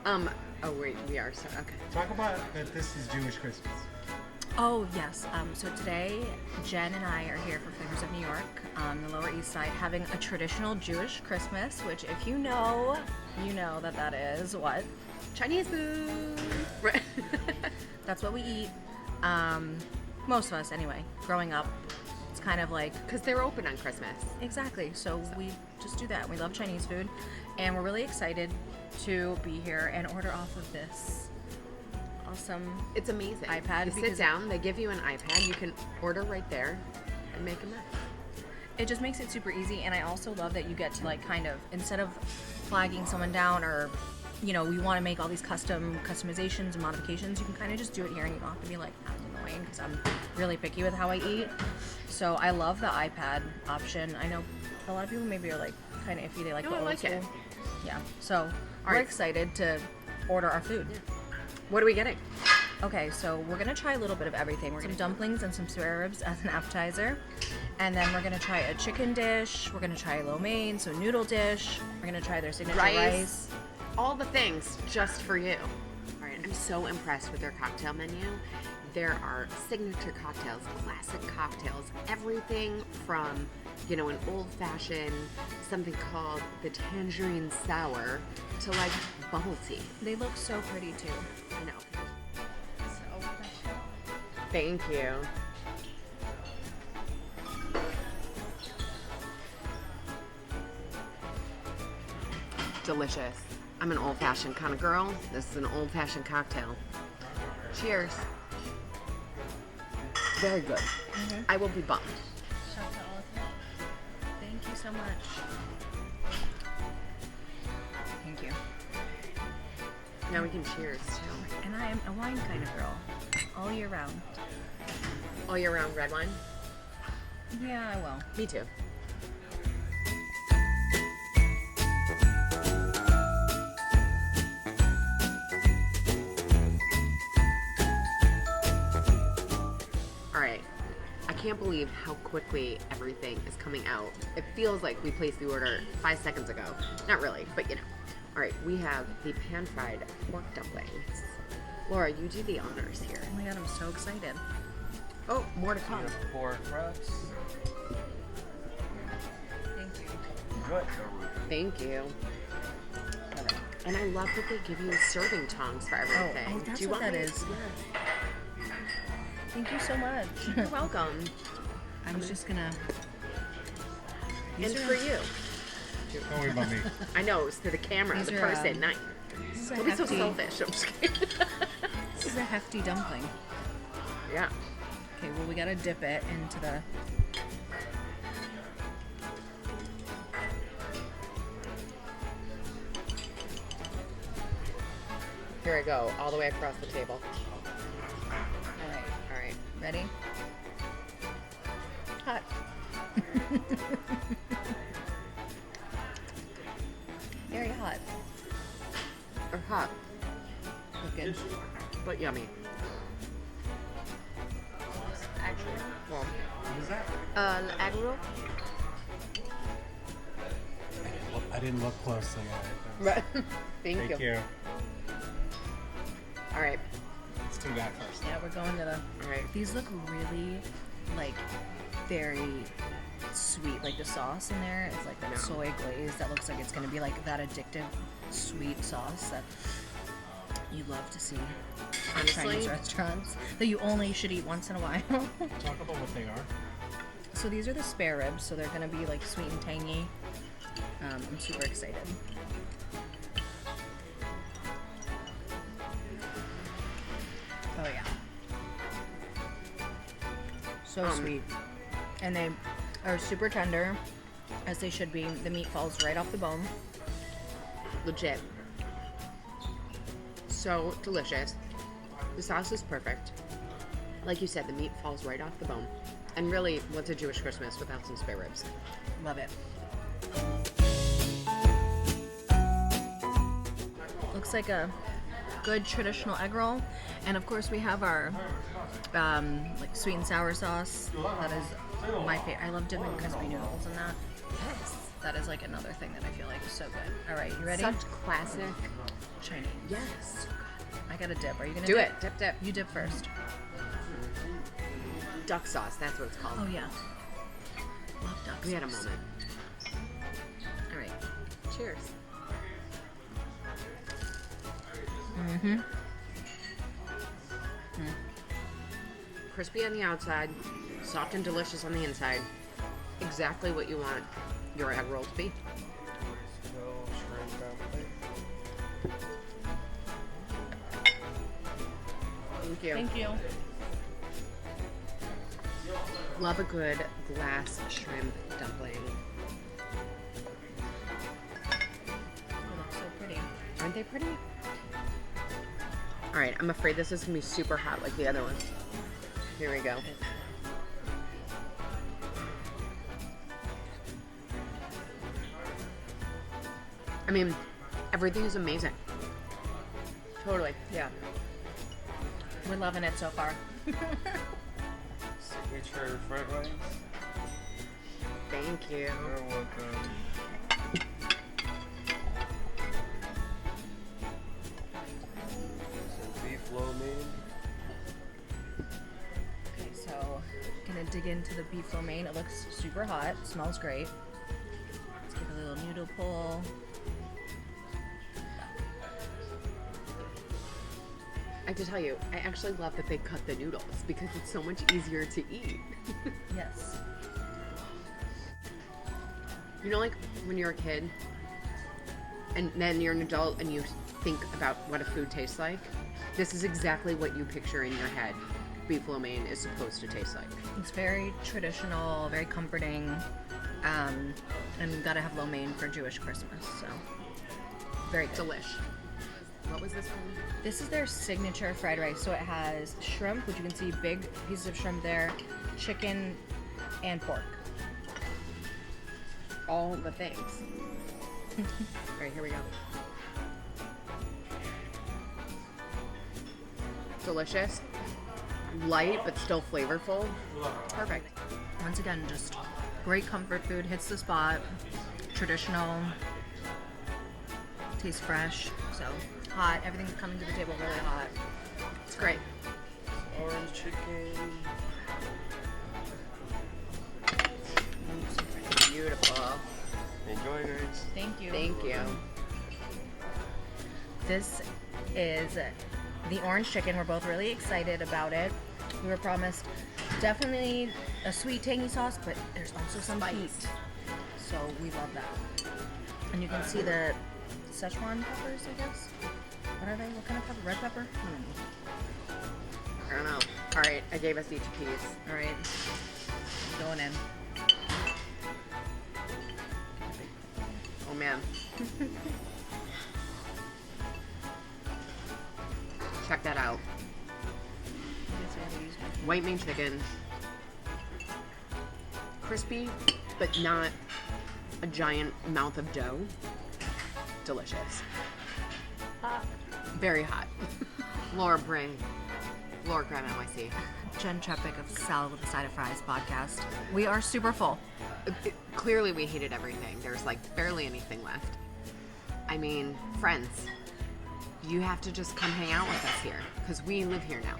Oh wait, we are so okay. Talk about that this is Jewish Christmas. Oh, yes. So today, Jen and I are here for Flavors of New York on the Lower East Side having a traditional Jewish Christmas, which if you know that is what? Chinese food. That's what we eat. Most of us, anyway. Growing up, it's kind of like... Because they're open on Christmas. Exactly. So we just do that. We love Chinese food. And we're really excited to be here and order off of this awesome It's amazing. iPad. You sit down, they give you an iPad, you can order right there and make a mess. It just makes it super easy, and I also love that you get to like kind of, instead of flagging someone down or, you know, we want to make all these customizations and modifications, you can kind of just do it here and you don't have to be like, that's annoying because I'm really picky with how I eat. So I love the iPad option. I know a lot of people maybe are like kind of iffy, they like No, the I old like school. it. Yeah, so we're right. excited to order our food. Yeah. What are we getting? Okay, so we're gonna try a little bit of everything. We're gonna dumplings and some spare ribs as an appetizer, and then we're gonna try a chicken dish. We're gonna try lo mein, so noodle dish. We're gonna try their signature rice. All the things just for you. All right, I'm so impressed with their cocktail menu. There are signature cocktails, classic cocktails, everything from, you know, an old-fashioned, something called the tangerine sour, to like bubble tea. They look so pretty too. I know. So Thank you. Delicious. I'm an old-fashioned kind of girl. This is an old-fashioned cocktail. Cheers. Very good. I will be bummed. shout out to all of you. Thank you so much. Thank you. Now we can cheers too. And I am a wine kind of girl, all year round. All year round red wine? Yeah, I will. Me too. All right. I can't believe how quickly everything is coming out. It feels like we placed the order 5 seconds ago. Not really, but you know. All right, we have the pan-fried pork dumplings. Laura, you do the honors here. Oh my god, I'm so excited. Oh, more to come. Pork wraps. Thank you. Good. Thank you. And I love that they give you serving tongs for everything. Oh, that's Do you what want that me- is. Yeah. Thank you so much. You're welcome. I'm just gonna. And These are- for you. Don't worry about me. I know, it's to the camera, These the are, person, not This is a Don't be so hefty. selfish. I'm just kidding. This is a hefty dumpling. Yeah. Okay, well we gotta dip it into the. Here I go, all the way across the table. All right, All right. ready? Hot. Very hot. Or hot, Look good. but yummy. Well, What is that? egg roll? I didn't look closely at it. Right. Thank Thank you. you. All right. Let's do that first. Yeah, we're going to the. All right. These look really, like, very sweet. Like the sauce in there is like that Yeah. soy glaze that looks like it's gonna be like that addictive sweet sauce that you love to see in Chinese Honestly, restaurants that you only should eat once in a while. Talk about what they are. So these are the spare ribs, so they're gonna be like sweet and tangy. I'm super excited. Oh yeah. So sweet. And they are super tender, as they should be. The meat falls right off the bone. legit. So delicious. The sauce is perfect. Like you said, the meat falls right off the bone. And really, what's a Jewish Christmas without some spare ribs? Love it. Looks like a good traditional egg roll. And of course we have our like sweet and sour sauce. That is my favorite. I love dipping crispy noodles in that. Yes. That is like another thing that I feel like is so good. All right, you ready? Such classic. Chinese. Yes. I got a dip. Are you gonna Do dip? it. Dip, dip. You dip first. Duck sauce. That's what it's called. Oh yeah. Love duck We had a sauce. moment. All right. Cheers. Mm-hmm. Crispy on the outside, soft and delicious on the inside. Exactly what you want your egg roll to be. Thank you. Thank you. Love a good glass shrimp dumpling. They look so pretty. Aren't they pretty? All right, I'm afraid this is gonna be super hot like the other one. Here we go. I mean, everything is amazing. Totally. Yeah. We're loving it so far. Signature fried rice. Thank you. You're welcome. Some beef lo mein. Okay, so gonna dig into the beef lo mein. It looks super hot. Smells great. Let's give it a little noodle pull. I have to tell you, I actually love that they cut the noodles because it's so much easier to eat. Yes. You know, like when you're a kid and then you're an adult and you think about what a food tastes like? This is exactly what you picture in your head beef lo mein is supposed to taste like. It's very traditional, very comforting, and you gotta have lo mein for Jewish Christmas, so very good. Delish. What was this one? This is their signature fried rice. So it has shrimp, which you can see big pieces of shrimp there, chicken, and pork. All the things. All right, here we go. Delicious. Light, but still flavorful. Perfect. Once again, just great comfort food, hits the spot, traditional, tastes fresh, so hot. Everything's coming to the table really hot. It's great. Orange chicken. Beautiful. Enjoy, guys. Thank you. Thank you. This is the orange chicken. We're both really excited about it. We were promised definitely a sweet tangy sauce, but there's also some heat. So we love that. And you can see the Szechuan peppers, I guess. What are they? What kind of pepper? Red pepper? I don't know. All right, I gave us each a piece. All right. Going in. Oh man. Check that out. White meat chicken. Crispy, but not a giant mouth of dough. Delicious. Hot. Very hot. Laura Bray. Laura Graham NYC. Jenn Trepeck of Salad with a Side of Fries podcast. We are super full. Clearly we hated everything. There's like barely anything left. I mean, friends, you have to just come hang out with us here because we live here now.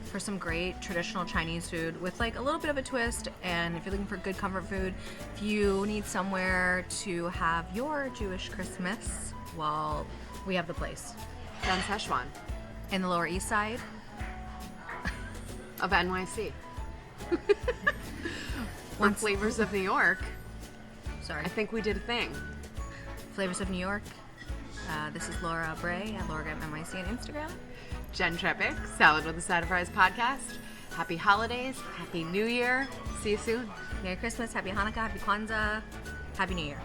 For some great traditional Chinese food with like a little bit of a twist, and if you're looking for good comfort food, if you need somewhere to have your Jewish Christmas, well, we have the place. Fan Szechuan In the Lower East Side. of NYC. For Flavors of New York, Sorry. I think we did a thing. Flavors of New York. This is Laura Bray at Laura Graham NYC on Instagram. Jenn Trepeck, Salad with a Side of Fries podcast. Happy holidays. Happy New Year. See you soon. Merry Christmas, Happy Hanukkah, Happy Kwanzaa, Happy New Year.